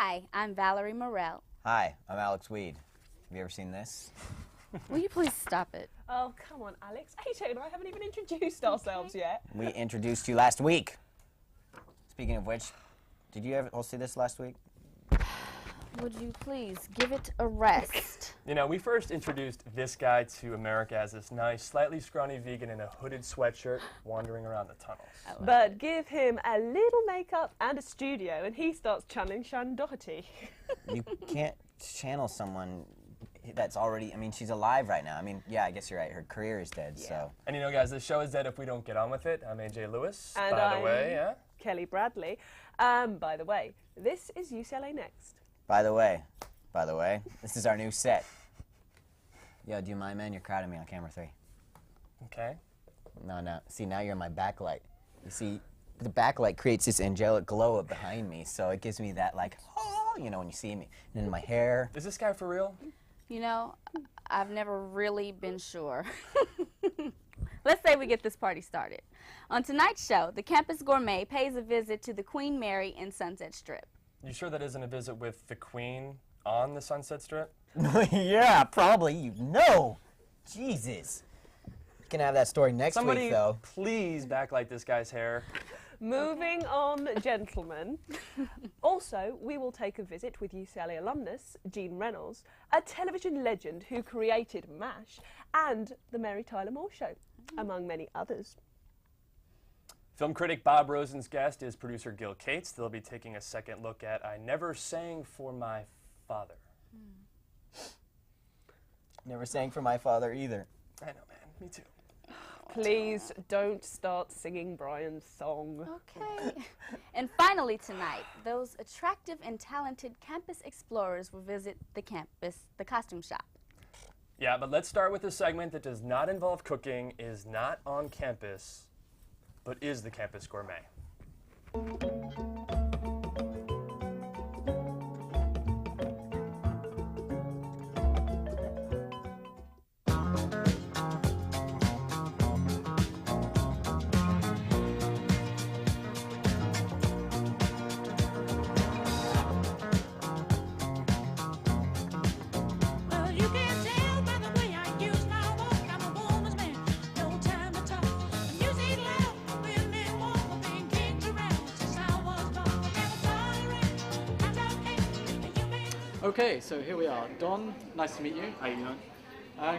Hi, I'm Valerie Morell. Hi, I'm Alex Weed. Have you ever seen this? Will you please stop it? Oh, come on, Alex. AJ and I haven't even introduced ourselves yet. We introduced you last week. Speaking of which, did you ever all see this last week? Would you please give it a rest? You know, we first introduced this guy to America as this nice, slightly scrawny vegan in a hooded sweatshirt wandering around the tunnels. But give him a little makeup and a studio and he starts channeling Shannon Doherty. You can't channel someone that's already, I mean, she's alive right now. I mean, yeah, I guess you're right. Her career is dead, so. And you know, guys, the show is dead if we don't get on with it. I'm AJ Lewis, And by the way, yeah? Kelly Bradley. By the way, this is UCLA Next. By the way, this is our new set. Yo, do you mind, man? You're crowding me on camera 3. Okay. No. See, now you're in my backlight. You see, the backlight creates this angelic glow up behind me, so it gives me that, like, oh, you know, when you see me. And then my hair. Is this guy for real? You know, I've never really been sure. Let's say we get this party started. On tonight's show, the Campus Gourmet pays a visit to the Queen Mary in Sunset Strip. You sure that isn't a visit with the Queen on the Sunset Strip? Yeah, probably. You know. Jesus. You can have that story next week, though. Please backlight this guy's hair. Moving on, gentlemen. Also, we will take a visit with UCLA alumnus Gene Reynolds, a television legend who created M.A.S.H. and The Mary Tyler Moore Show, among many others. Film critic Bob Rosen's guest is producer Gil Cates. They'll be taking a second look at I Never Sang for My Father. Never sang for my father either. I know, man. Me too. Please don't start singing Brian's song. Okay. And finally tonight, those attractive and talented campus explorers will visit the costume shop. Yeah, but let's start with a segment that does not involve cooking, is not on campus, but is the Campus Gourmet. Okay, so here we are. Don, nice to meet you. How you doing?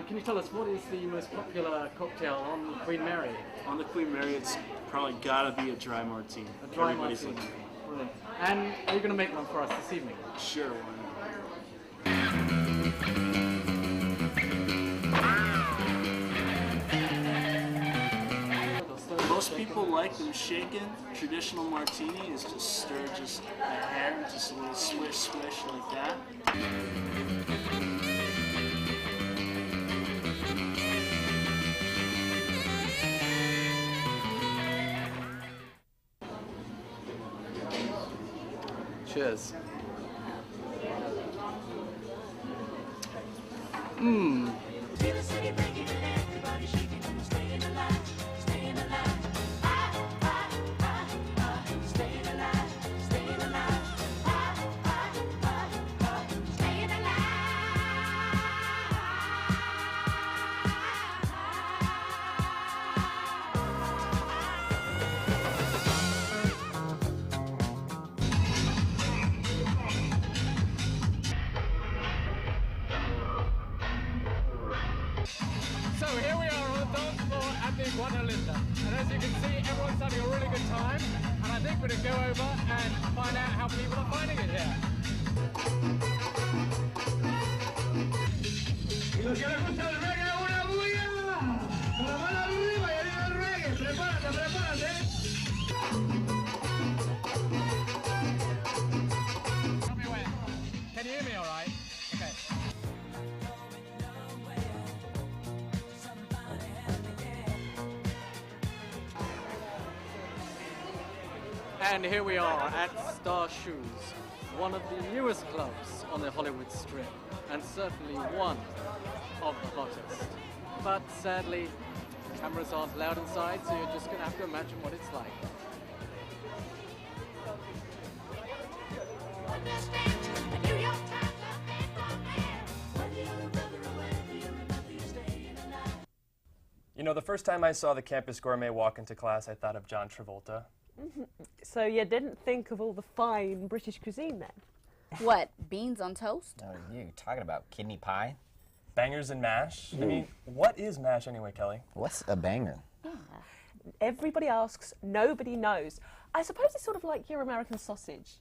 Can you tell us what is the most popular cocktail on the Queen Mary? On the Queen Mary, it's probably gotta be a dry martini. A dry Everybody's martini. looking for Brilliant. And are you going to make one for us this evening? it. Sure, why not? Most people like them shaken. Traditional martini is just stir just a hair, just a little swish, swish like that. Cheers. Mmm. So here we are on the dance floor at the Guadalinda, and as you can see, everyone's having a really good time, and I think we're going to go over and find out how people are finding it here. Tell me when. Can you hear me all right? Okay. And here we are at Star Shoes, one of the newest clubs on the Hollywood Strip, and certainly one of the hottest. But sadly, cameras aren't allowed inside, so you're just going to have to imagine what it's like. You know, the first time I saw the Campus Gourmet walk into class, I thought of John Travolta. So you didn't think of all the fine British cuisine then? What, beans on toast? Oh, you talking about kidney pie? Bangers and mash? I mean, what is mash anyway, Kelly? What's a banger? Everybody asks, nobody knows. I suppose it's sort of like your American sausage.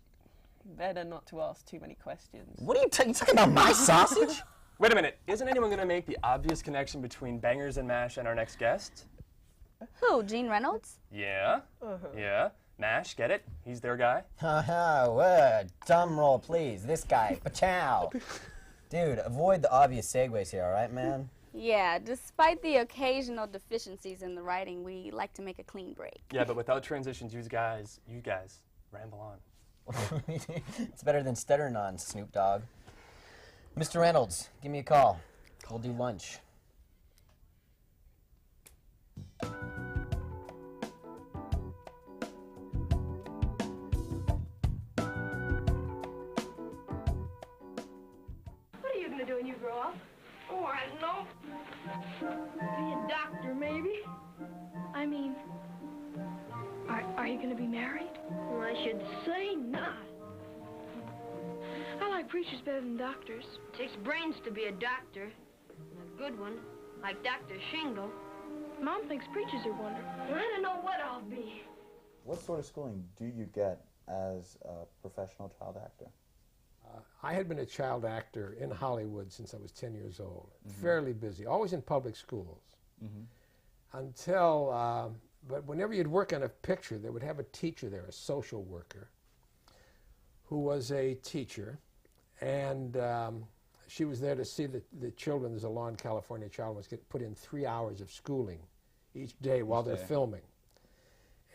Better not to ask too many questions. What are you talking about, my sausage? Wait a minute, isn't anyone going to make the obvious connection between bangers and mash and our next guest? Who, Gene Reynolds? Yeah, yeah. MASH, get it? He's their guy. Haha, what? Drum roll, please. This guy, pachow. Dude, avoid the obvious segues here, all right, man? Yeah, despite the occasional deficiencies in the writing, we like to make a clean break. Yeah, but without transitions, you guys ramble on. It's better than stuttering on, Snoop Dogg. Mr. Reynolds, give me a call. We'll do lunch. What are you going to do when you grow up? Oh, I don't know. Be a doctor, maybe. I mean, are you going to be married? Well, I should say not. I like preachers better than doctors. It takes brains to be a doctor. And a good one, like Dr. Shingle. Mom thinks preachers are wonderful. I don't know what I'll be. What sort of schooling do you get as a professional child actor? I had been a child actor in Hollywood since I was 10 years old. Fairly busy, always in public schools. Until, but whenever you'd work on a picture, they would have a teacher there, a social worker, who was a teacher, and she was there to see the children. There's a law in California, a child was put in 3 hours of schooling each day while they're filming.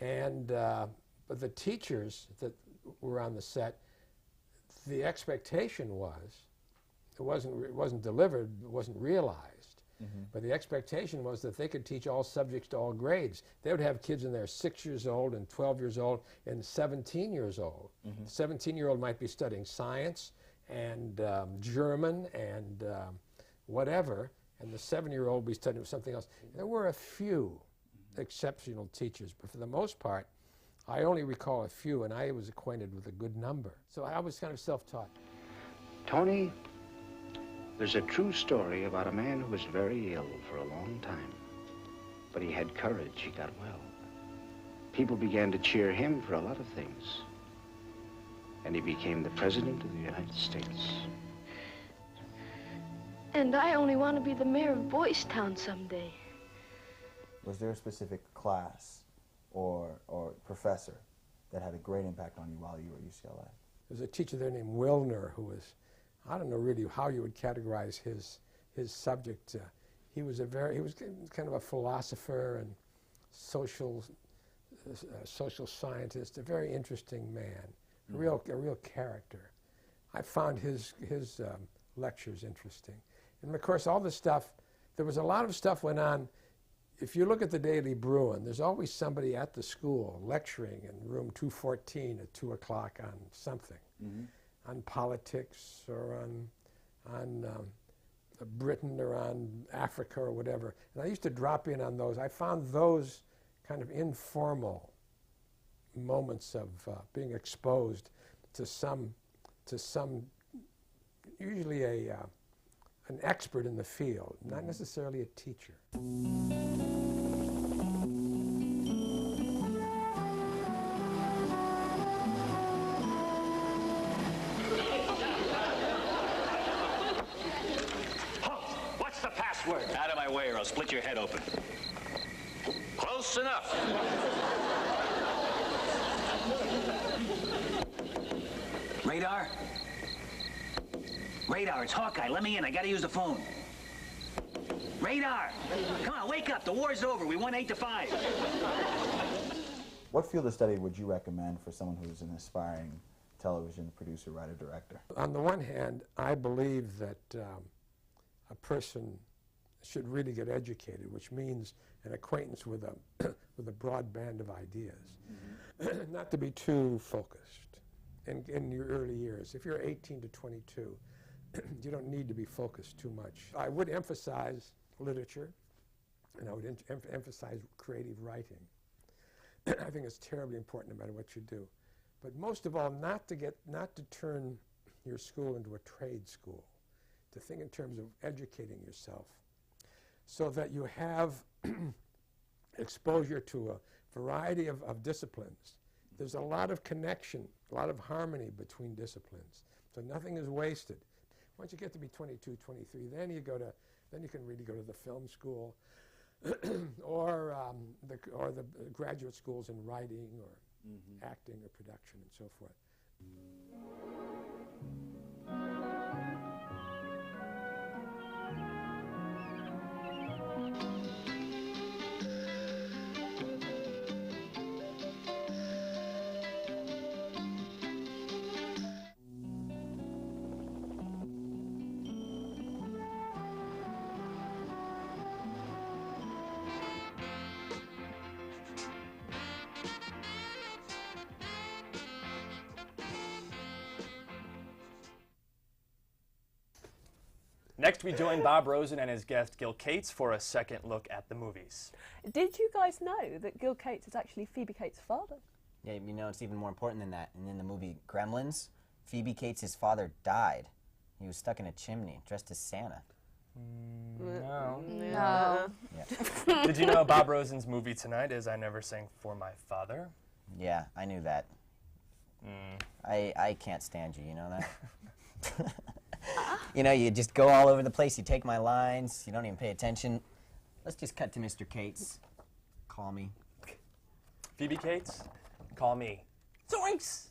And, but the teachers that were on the set, the expectation was, it wasn't delivered, it wasn't realized, but the expectation was that they could teach all subjects to all grades. They would have kids in there 6 years old and 12 years old and 17 years old. The 17-year-old might be studying science and German and whatever, and the 7-year-old would be studying something else. There were a few exceptional teachers, but for the most part, I only recall a few, and I was acquainted with a good number. So I was kind of self-taught. Tony, there's a true story about a man who was very ill for a long time. But he had courage, he got well. People began to cheer him for a lot of things. And he became the President of the United States. And I only want to be the mayor of Boys Town someday. Was there a specific class or professor that had a great impact on you while you were at UCLA? There's a teacher there named Wilner who was, I don't know really how you would categorize his subject. He was kind of a philosopher and social scientist, a very interesting man, a real character. I found his lectures interesting. And of course all the stuff, there was a lot of stuff went on. If you look at the Daily Bruin, there's always somebody at the school lecturing in room 214 at 2 o'clock on something, on politics or on Britain or on Africa or whatever. And I used to drop in on those. I found those kind of informal moments of being exposed to some usually an expert in the field, not necessarily a teacher. What's the password? Out of my way or I'll split your head open. Close enough. Radar? Radar, it's Hawkeye. Let me in. I gotta use the phone. Radar! Come on, wake up. The war's over. We won 8-5. What field of study would you recommend for someone who's an aspiring television producer, writer, director? On the one hand, I believe that a person should really get educated, which means an acquaintance with a broad band of ideas. Not to be too focused in your early years. If you're 18 to 22, you don't need to be focused too much. I would emphasize literature, and I would emphasize creative writing. I think it's terribly important no matter what you do. But most of all, not to turn your school into a trade school, to think in terms of educating yourself so that you have exposure to a variety of disciplines. There's a lot of connection, a lot of harmony between disciplines, so nothing is wasted. Once you get to be 22, 23, then you can really go to the film school or the graduate schools in writing or acting or production and so forth. Next, we join Bob Rosen and his guest Gil Cates for a second look at the movies. Did you guys know that Gil Cates is actually Phoebe Cates' father? Yeah, you know, it's even more important than that. And in the movie Gremlins, Phoebe Cates' father died. He was stuck in a chimney, dressed as Santa. No. No. Yeah. Did you know Bob Rosen's movie tonight is I Never Sang for My Father? Yeah, I knew that. I can't stand you know that? You know, you just go all over the place, you take my lines, you don't even pay attention. Let's just cut to Mr. Cates. Call me. Phoebe Cates, call me. Zoinks!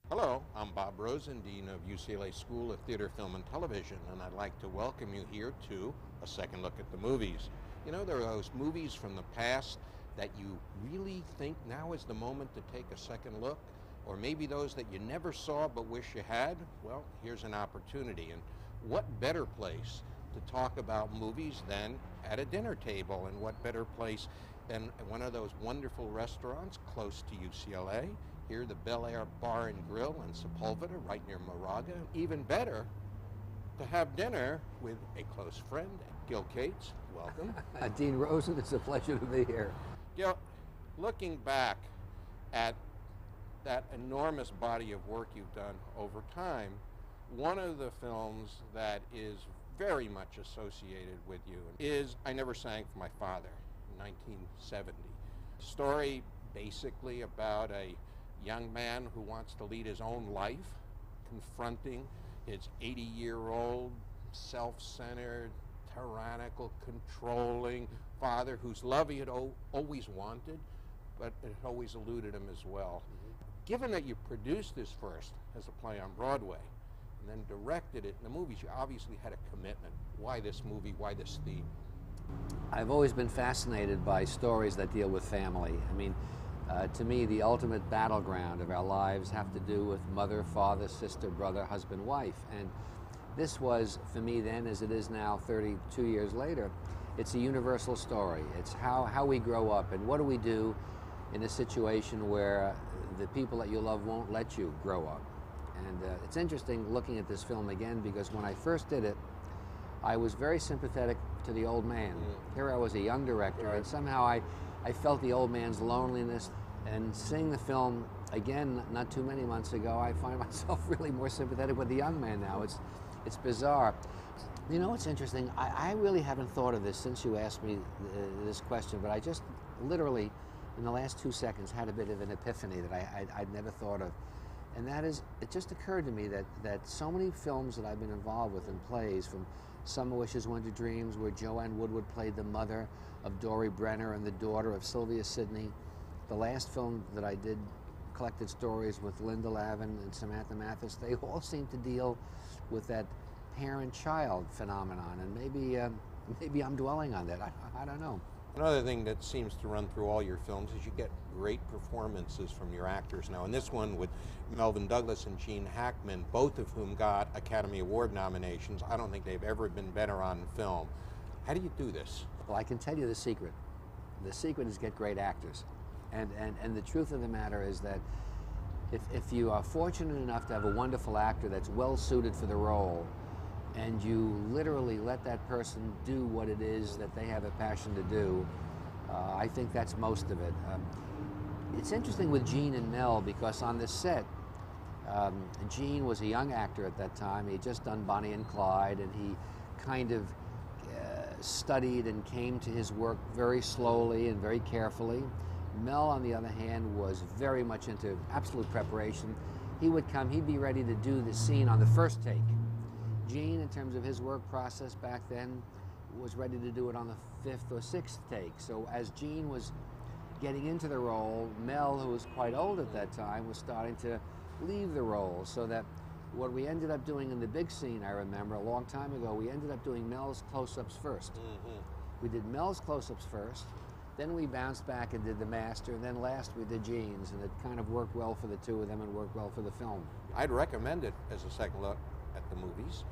Hello, I'm Bob Rosen, Dean of UCLA School of Theater, Film, and Television, and I'd like to welcome you here to a second look at the movies. You know, there are those movies from the past that you really think now is the moment to take a second look, or maybe those that you never saw but wish you had. Well, here's an opportunity, and what better place to talk about movies than at a dinner table, and what better place than one of those wonderful restaurants close to UCLA. Here, the Bel Air Bar and Grill in Sepulveda, right near Moraga. Even better, to have dinner with a close friend, Gil Cates. Welcome. Dean Rosen, it's a pleasure to be here. Gil, looking back at that enormous body of work you've done over time, one of the films that is very much associated with you is I Never Sang for My Father, in 1970. Story basically about a young man who wants to lead his own life, confronting his 80-year-old, self-centered, tyrannical, controlling father whose love he had always wanted, but it always eluded him as well. Given that you produced this first as a play on Broadway, and then directed it in the movies, you obviously had a commitment. Why this movie? Why this theme? I've always been fascinated by stories that deal with family. I mean, to me, the ultimate battleground of our lives have to do with mother, father, sister, brother, husband, wife. And this was, for me then, as it is now 32 years later, it's a universal story. It's how we grow up and what do we do in a situation where the people that you love won't let you grow up. And it's interesting looking at this film again, because when I first did it, I was very sympathetic to the old man. Here I was a young director, and somehow I felt the old man's loneliness. And seeing the film again not too many months ago, I find myself really more sympathetic with the young man now. It's bizarre. You know what's interesting? I really haven't thought of this since you asked me this question, but I just literally, in the last 2 seconds, had a bit of an epiphany that I'd never thought of. And that is, it just occurred to me that so many films that I've been involved with in plays, from Summer Wishes, Winter Dreams, where Joanne Woodward played the mother of Dory Brenner and the daughter of Sylvia Sidney. The last film that I did, collected stories with Linda Lavin and Samantha Mathis, they all seem to deal with that parent-child phenomenon, and maybe I'm dwelling on that. I don't know. Another thing that seems to run through all your films is you get great performances from your actors. Now, in this one with Melvin Douglas and Gene Hackman, both of whom got Academy Award nominations, I don't think they've ever been better on film. How do you do this? Well, I can tell you the secret. The secret is get great actors. And the truth of the matter is that if you are fortunate enough to have a wonderful actor that's well suited for the role, and you literally let that person do what it is that they have a passion to do, I think that's most of it. It's interesting with Gene and Mel, because on this set, Gene was a young actor at that time. He had just done Bonnie and Clyde, and he kind of studied and came to his work very slowly and very carefully. Mel, on the other hand, was very much into absolute preparation. He would come, he'd be ready to do the scene on the first take. Gene, in terms of his work process back then, was ready to do it on the 5th or 6th take. So as Gene was getting into the role, Mel, who was quite old at that time, was starting to leave the role, so that what we ended up doing in the big scene, I remember, a long time ago, we ended up doing Mel's close-ups first. We did Mel's close-ups first, then we bounced back and did the master, and then last we did Gene's, and it kind of worked well for the two of them and worked well for the film. I'd recommend it as a second look at the movies,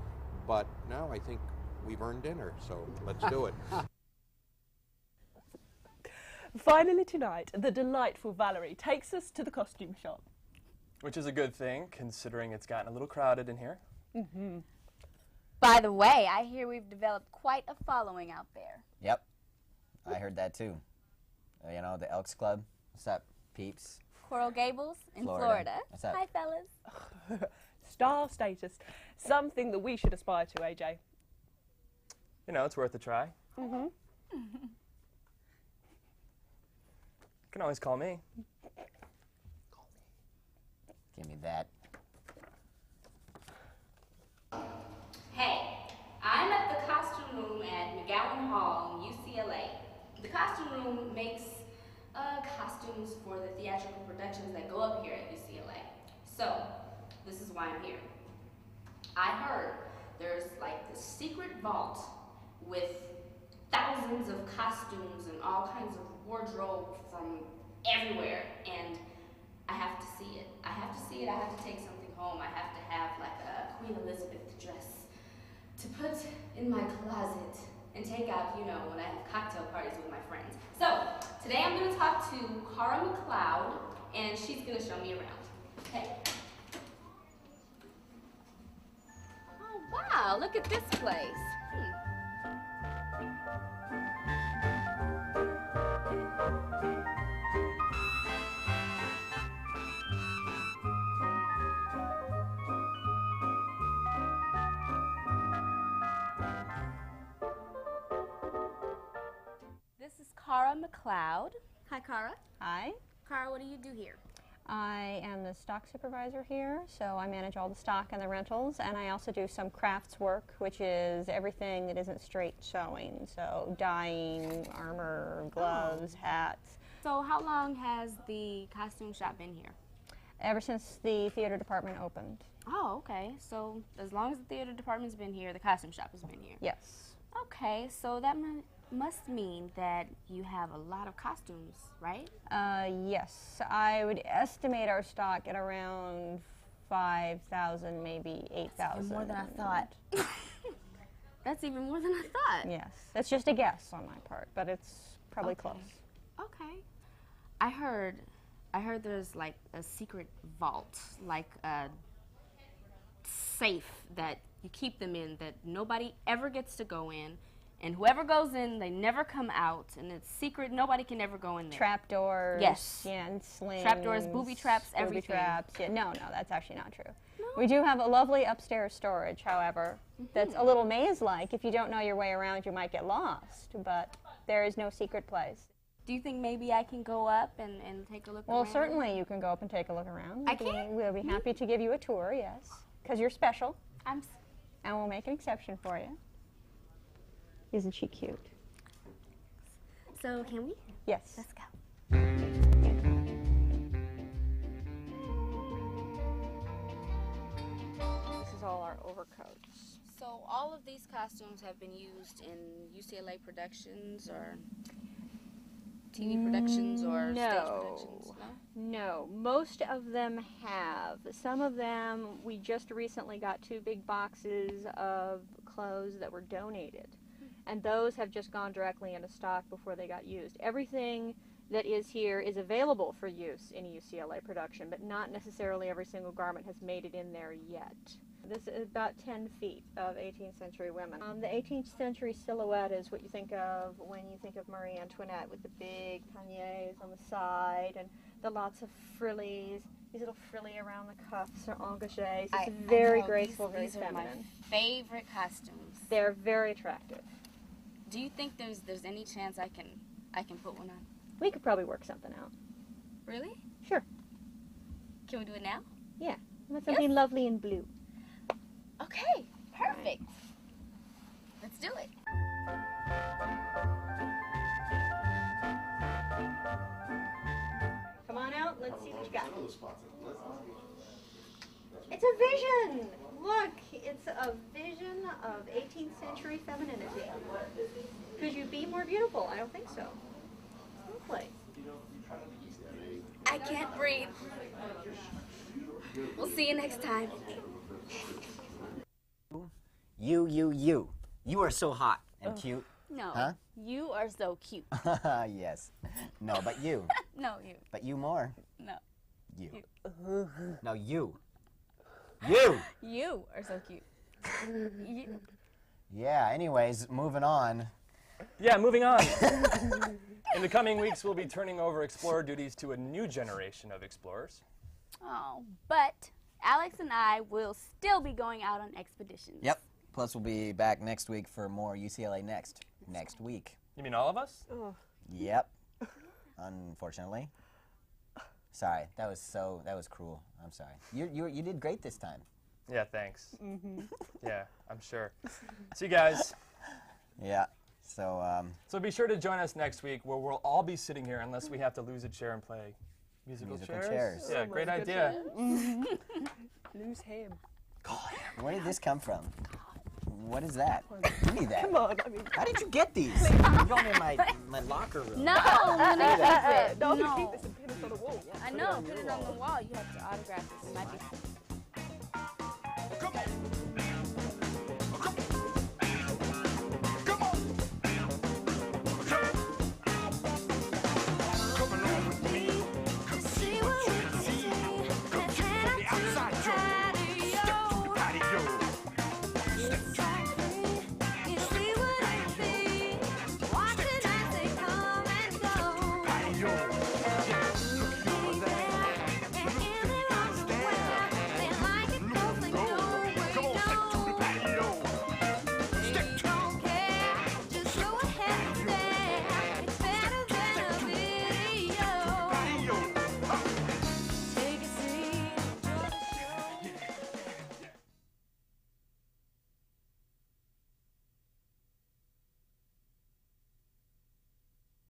but now I think we've earned dinner, so let's do it. Finally tonight, the delightful Valerie takes us to the costume shop. Which is a good thing, considering it's gotten a little crowded in here. By the way, I hear we've developed quite a following out there. Yep, I heard that too. You know, the Elks Club. What's up, peeps? Coral Gables in Florida. What's up? Hi, fellas. Star status. Something that we should aspire to, AJ. You know, it's worth a try. You can always call me. Give me that. Hey, I'm at the costume room at McGowan Hall in UCLA. The costume room makes costumes for the theatrical productions that go up here at UCLA. So, this is why I'm here. I heard there's like this secret vault with thousands of costumes and all kinds of wardrobe from everywhere, and I have to see it. I have to see it. I have to take something home. I have to have like a Queen Elizabeth dress to put in my closet and take out, you know, when I have cocktail parties with my friends. So today I'm going to talk to Cara McLeod, and she's going to show me around. Okay? Oh wow! Look at this place. This is Cara McLeod. Hi, Cara. Hi. Cara, what do you do here? I am the stock supervisor here, so I manage all the stock and the rentals, and I also do some crafts work, which is everything that isn't straight sewing, so dyeing, armor, gloves, hats. So how long has the costume shop been here? Ever since the theater department opened. Oh, okay. So as long as the theater department's been here, the costume shop has been here? Yes. Okay, so that must mean that you have a lot of costumes, right? Yes. I would estimate our stock at around 5,000, maybe 8,000. More than I thought. That's even more than I thought. Yes. That's just a guess on my part, but it's probably close. Okay. I heard there's like a secret vault, like a safe that you keep them in that nobody ever gets to go in. And whoever goes in, they never come out, and it's secret. Nobody can ever go in there. Trapdoors. Yes. Yeah, and slings. Trapdoors, booby traps, everything. Booby traps. Yeah, no, that's actually not true. No? We do have a lovely upstairs storage, however, that's a little maze-like. If you don't know your way around, you might get lost, but there is no secret place. Do you think maybe I can go up and take a look around? Well, certainly you can go up and take a look around. I can? We'll be happy to give you a tour, yes, because you're special. And we'll make an exception for you. Isn't she cute? So, can we? Yes. Let's go. This is all our overcoats. So, all of these costumes have been used in UCLA productions or TV productions or stage productions? No, most of them have. Some of them, we just recently got 2 big boxes of clothes that were donated. and those have just gone directly into stock before they got used. Everything that is here is available for use in a UCLA production, but not necessarily every single garment has made it in there yet. This is about 10 feet of 18th century women. The 18th century silhouette is what you think of when you think of Marie Antoinette, with the big panniers on the side and the lots of frillies. These little frilly around the cuffs are engagés. It's very graceful, very feminine. These are my favorite costumes. They're very attractive. Do you think there's any chance I can put one on? We could probably work something out. Really? Sure. Can we do it now? Yeah. That's something lovely in blue. Okay, perfect. Let's do it. Come on out, let's see what you got. It's a vision! Look, it's a vision of 18th century femininity. Could you be more beautiful? I don't think so. Lovely. I can't breathe. We'll see you next time. You are so hot and cute. No, Huh? you are so cute. Yes. No, but you. No, you. But you more. No. You. No, you. You! You are so cute. You. Yeah, anyways, moving on. Yeah, moving on. In the coming weeks, we'll be turning over explorer duties to a new generation of explorers. Oh, but Alex and I will still be going out on expeditions. Yep. Plus, we'll be back next week for more UCLA Next. Next week. You mean all of us? Oh. Yep. Unfortunately. Sorry, that was cruel. I'm sorry. You did great this time. Yeah, thanks. Yeah, I'm sure. See you guys. Yeah. So So be sure to join us next week, where we'll all be sitting here unless we have to lose a chair and play musical chairs. Yeah, great idea. Lose him. where did this come from? What is that? Give me that. Come on, I mean. How did you get these? You're going in my locker room. No, I'm gonna keep it. No, I'm No. gonna keep this and pin it on the wall. I know, put it on the wall. You have to autograph it. It might be. Come on.